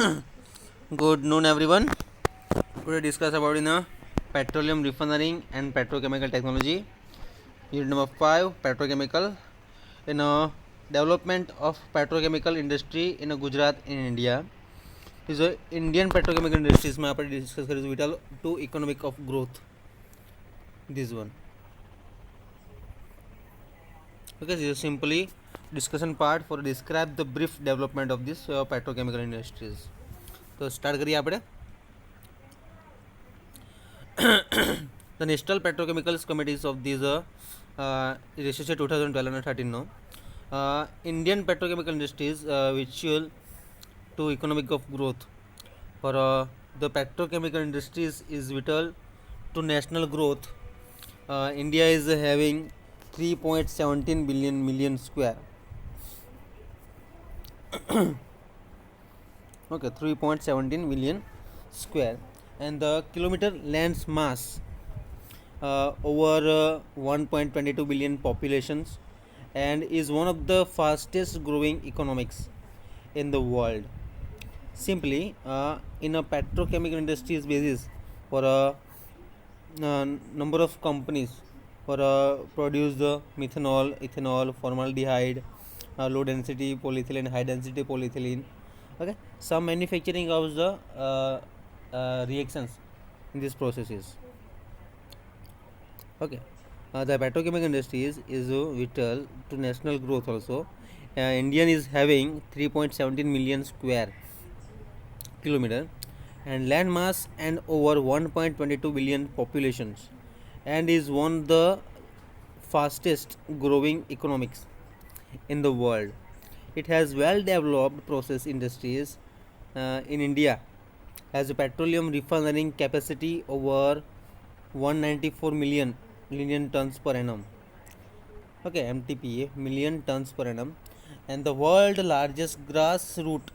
Good noon, everyone. Today discuss about petroleum refining and petrochemical technology. Unit number 5, petrochemical. In development of petrochemical industry in Gujarat in India. Is Indian petrochemical industries में आपण discuss करें vital to economic of growth. This one. Okay, this is simply discussion part for describe the brief development of this petrochemical industries. तो start करिए આપણે. The National Petrochemicals Committees of these registration 2012 and 13 now. Indian petrochemical industries vital to economic of growth. For the petrochemical industries is vital to national growth. India is having 3.17 billion million square. Okay, 3.17 billion square, and the kilometer land mass over 1.22 billion populations, and is one of the fastest growing economics in the world. Simply, in a petrochemical industries basis, for a number of companies for produce the methanol, ethanol, formaldehyde, low density polyethylene, high density polyethylene. Okay, some manufacturing of the reactions in these processes. Okay, the petrochemical industry is vital to national growth also. Indian is having 3.17 million square kilometer and land mass and over 1.22 billion populations, and is one of the fastest growing economics in the world. It has well developed process industries. In India has a petroleum refining capacity over 194 million tons per annum. Okay, MTPA, million tons per annum, and the world largest grassroots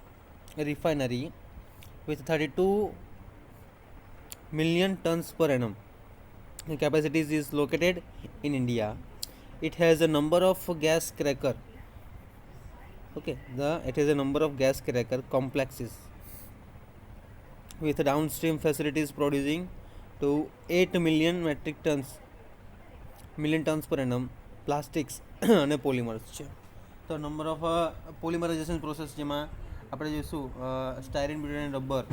refinery with 32 million tons per annum. The capacities is located in India. It has a number of gas cracker. Okay, it has a number of gas cracker complexes with downstream facilities producing to 8 million tons per annum plastics અને polymers છે. તો number of polymerisation process જેમાં આપણે જોઈશું styrene, butane, rubber,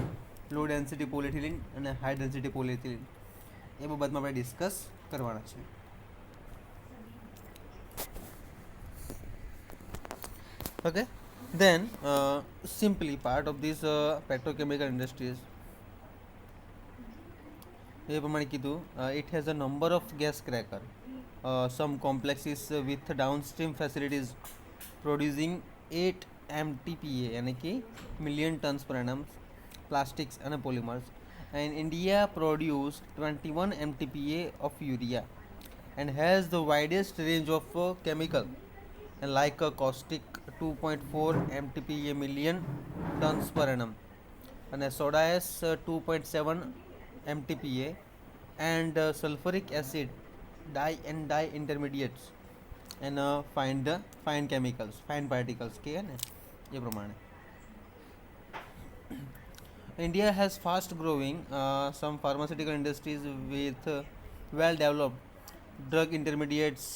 લો density polyethylene અને high density polyethylene એ બાબતમાં આપણે discuss કરવાના છે. Okay, then simply part of this petrochemical industries એ પ્રમાણે કીધું it has a number of gas cracker, some complexes with downstream facilities producing 8 MTPA यानी कि million tons per annum plastics and polymers, and India produced 21 MTPA of urea and has the widest range of chemical and like a caustic 2.4 MTPA million tons per annum and soda ash 2.7 MTPA and sulfuric acid dye intermediates and fine chemicals, fine particles के है ना ये प्रमाणे. India has fast growing some pharmaceutical industries with well developed drug intermediates.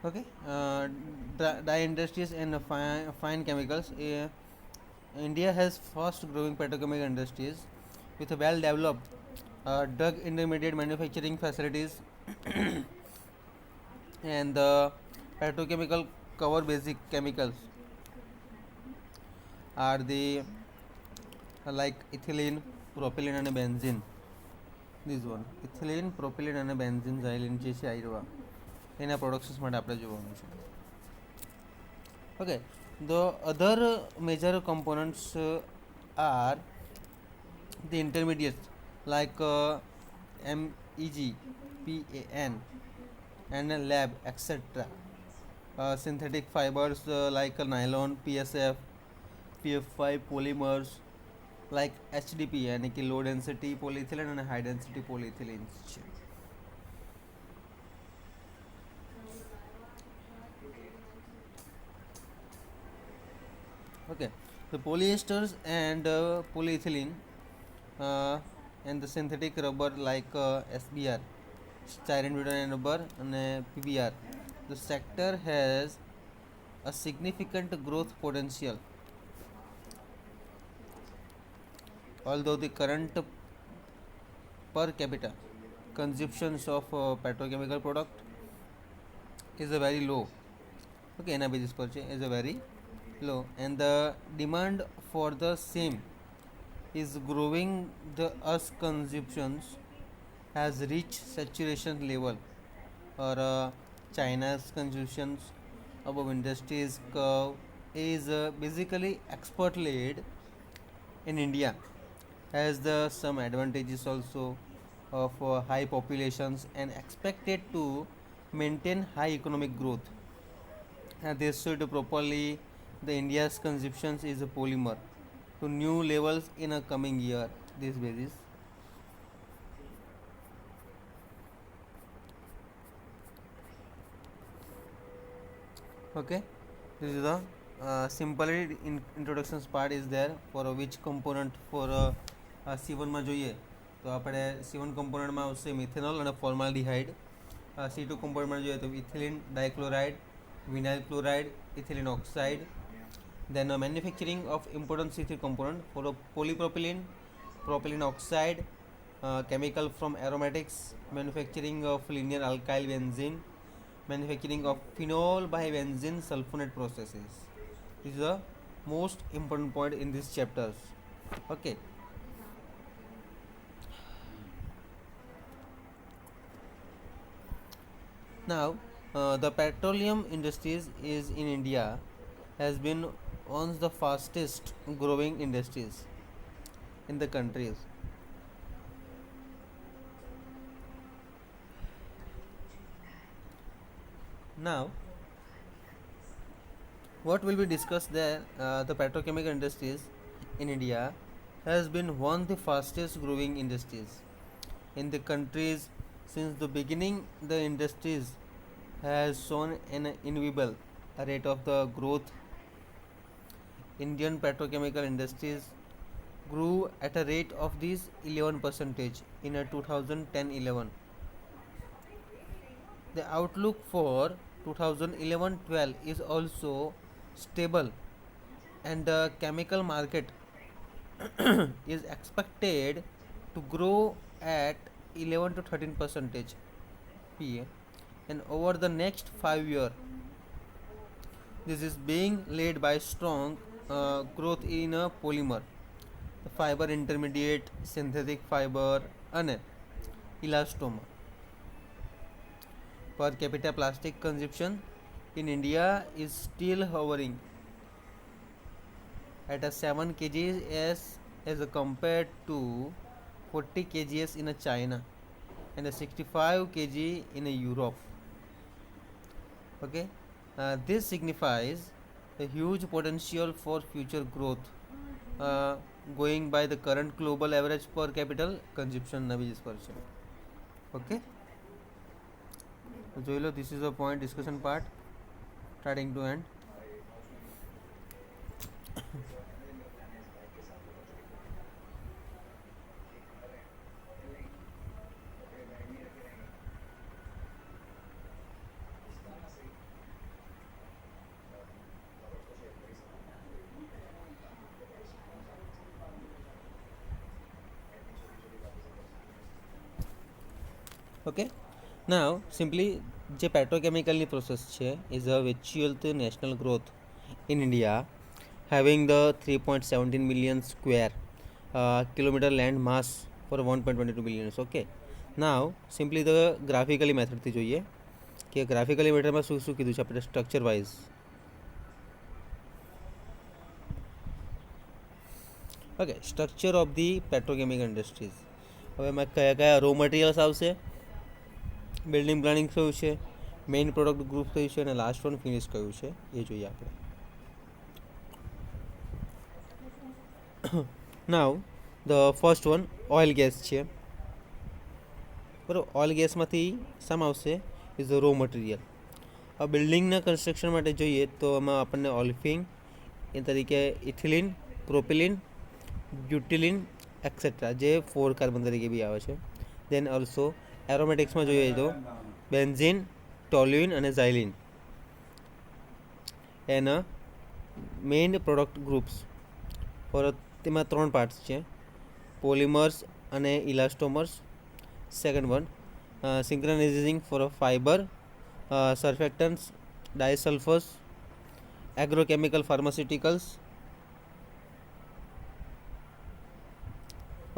Okay, dye industries and fine chemicals. India has fast growing petrochemical industries with a well developed drug intermediate manufacturing facilities and the petrochemical cover basic chemicals are the like ethylene, propylene and benzene. This one ethylene, propylene and benzene xylene જે છે આયરવા એના productions માટે આપણે જોવાનું છે. Okay, the other major components are the intermediates like MEG, PAN and lab etc. Synthetic fibers like nylon, PSF, PF5 polymers like HDPE यानी कि low density polyethylene and high density polyethylene છે. Okay, the polyesters and polyethylene and the synthetic rubber like SBR, styrene butadiene rubber, and PBR. The sector has a significant growth potential, although the current per capita consumptions of petrochemical product is a very low. Okay, Anna basis पर is a very low, and the demand for the same is growing. The us consumptions has reached saturation level, or China's consumptions above industries curve is basically export led. In India has the some advantages also of high populations and expected to maintain high economic growth. This should properly the India's consumptions is a polymer to new levels in a coming year. This basis. Okay, this is the simply introductions part is there for which component for C1 માં જોઈએ તો આપણે C1 component માં આવશે methanol અને formaldehyde. C2 component માં જોઈએ તો ethylene dichloride, vinyl chloride, ethylene oxide. Then manufacturing of important C3 component for polypropylene, propylene oxide, chemical from aromatics, manufacturing of linear alkyl benzene, manufacturing of phenol by benzene sulfonate processes. This is the most important point in these chapters. Okay. Now, the petroleum industries is in India has been one of the fastest growing industries in the countries. Now, what will be discussed there? The petrochemical industries in India has been one of the fastest growing industries in the countries since the beginning. The industries has shown an inevitable rate of the growth. Indian petrochemical industries grew at a rate of this 11% in a 2010-11. The outlook for 2011-12 is also stable, and the chemical market is expected to grow at 11 to 13% PA, and over the next 5 years. This is being led by strong growth in a polymer, the fiber intermediate, synthetic fiber, and elastomer. Per capita plastic consumption in India is still hovering at a 7 kgs as compared to 40 kgs in a China and a 65 kg in a Europe. Okay, this signifies a huge potential for future growth, going by the current global average per capita consumption na basis par છે. Okay, તો જોઈ લો, this is a point discussion part starting to end. Okay, now simply જે પેટ્રોકેમિકલની process છે is a વિચ્યુઅલ to national growth in India, having the 3.17 million square kilometer land mass for 1.22 billion. Okay, now simply the graphically method થી જોઈએ કે graphically મેથડમાં શું શું કીધું છે આપણે structure wise. Okay, structure of the petrochemical industries. હવે એમાં કયા કયા રો મટીરિયલ્સ આવશે, બિલ્ડિંગ પ્લાનિંગ કયું છે, મેઇન પ્રોડક્ટ ગ્રુપ કયું છે, અને લાસ્ટ વન ફિનિશ કયું છે એ જોઈએ આપણે. નાવ the first one oil gas છે, બરાબર. ઓઇલ ગેસમાંથી શામાં આવશે ઇઝ ધ રો મટીરિયલ. આ બિલ્ડિંગના કન્સ્ટ્રક્શન માટે જોઈએ તો એમાં આપણને ઓલ્ફિંગ, એ તરીકે ઇથિલિન, પ્રોપિલિન, બ્યુટિલિન એક્સેટ્રા, જે 4 કાર્બન તરીકે બી આવે છે. દેન ઓલ્સો એરોમેટિક્સમાં જોઈએ તો બેન્ઝિન, ટોલ્યુઇન અને ઝાઇલિન. એના મેઇન પ્રોડક્ટ ગ્રુપ્સ ફોર તેમાં 3 પાર્ટ્સ છે, પોલિમર્સ અને elastomers. Second one synchronizing for a fibre, surfactants, disulphurs, agrochemical pharmaceuticals.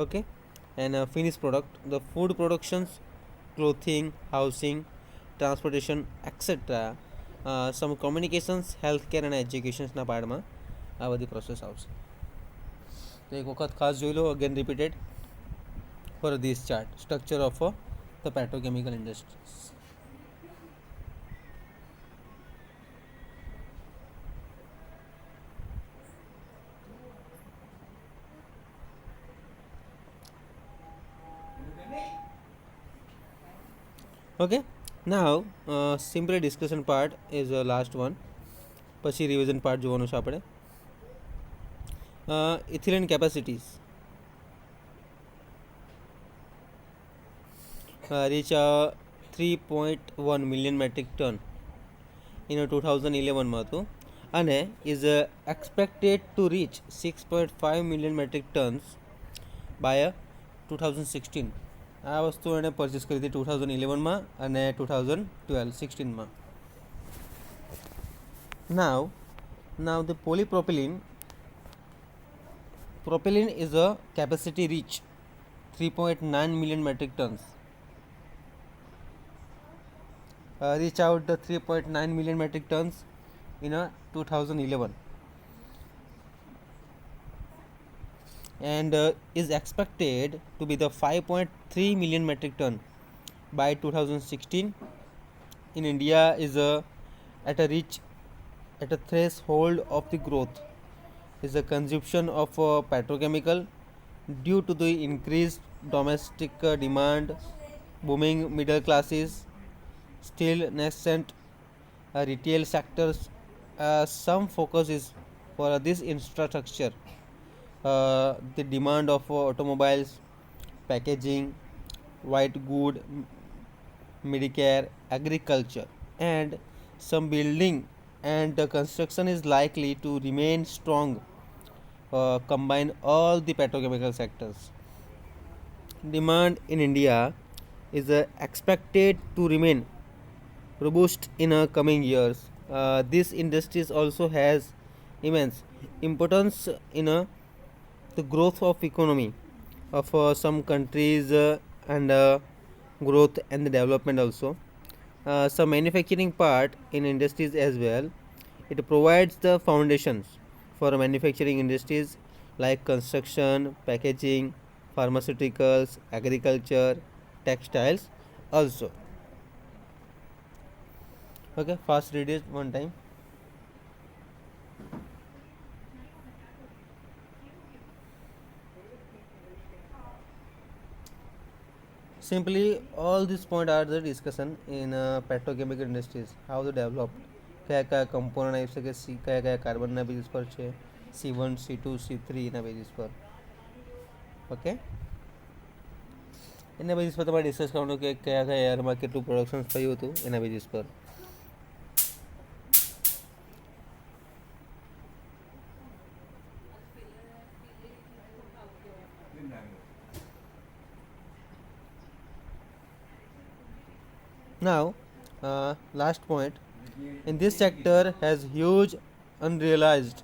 Okay, and finished product, the food productions, clothing, housing, transportation, etc. Some communications, healthcare and educationના પાર્ટમાં આ બધી process આવશે. તો એક વખત ખાસ જોઈ લો, again repeated for this chart, structure of the petrochemical industries. Okay, now simply discussion part is the last one. પછી રિવિઝન પાર્ટ જોવાનું છે આપણે. Ethylene capacities reach 3.1 million metric ton in 2011માં હતું, અને is expected to reach 6.5 million metric tons by 2016. આ વસ્તુ એણે પરચેસ કરી હતી 2011માં અને 2016માં. Now the propylene is a capacity reach 3.9 million metric tons. Reach out the 3.9 million metric tons in 2011, and is expected to be the 5.3 million metric ton by 2016. In India is at a threshold of the growth is the consumption of petrochemical due to the increased domestic demand, booming middle classes, still nascent retail sectors. Some focus is for this infrastructure, the demand of automobiles, packaging, white good, Medicare, agriculture, and some building and construction is likely to remain strong. Combine all the petrochemical sectors. Demand in India is expected to remain robust in coming years. This industry also has immense importance in the growth of economy of some countries and growth and the development also. Some manufacturing part in industries as well. It provides the foundations for manufacturing industries like construction, packaging, pharmaceuticals, agriculture, textiles also. Okay, fast read it one time. Simply all these points are the discussion in petrochemical industries, how they developed, કયા કયા component આવી શકે, કયા કયા કાર્બનના basis પર છે, C1, C2, C3 ના basis પર. ઓકે, એના બેઝિસ પર તમારે ડિસ્કસ કરવાનું કે કયા કયા યરમાં કેટલું પ્રોડક્શન થયું હતું એના બેઝિસ પર. Now, last point. In this sector has huge unrealized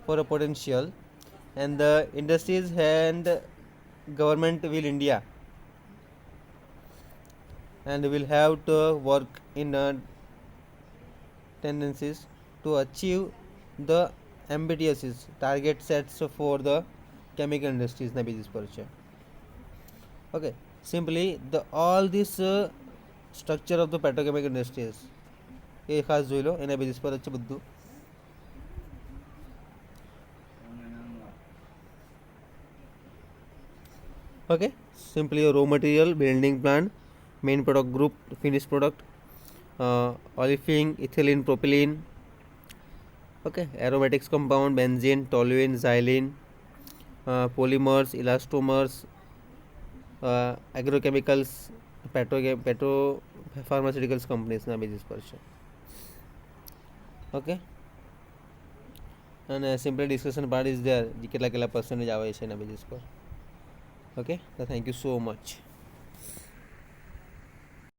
for a potential, and the industries and government will India and will have to work in tendencies to achieve the ambitious target sets for the chemical industries na basis par છે. Okay, simply the all this structure of the petrochemical industries એ ખાસ જોઈ લો, એના basis પર જ છે બધું. Okay, simply a raw material, building plant, main product group, finished product, olefin, ethylene, propylene, okay, aromatics compound, benzene, toluene, xylene, polymers, elastomers, agrochemicals, petro pharmaceuticals કંપનીઝના basis પર છે. ઓકે, અને simple discussion part is there, કેટલા કેટલા percentage આવે છે એના basis પર. ઓકે, તો થેન્ક યુ સો મચ.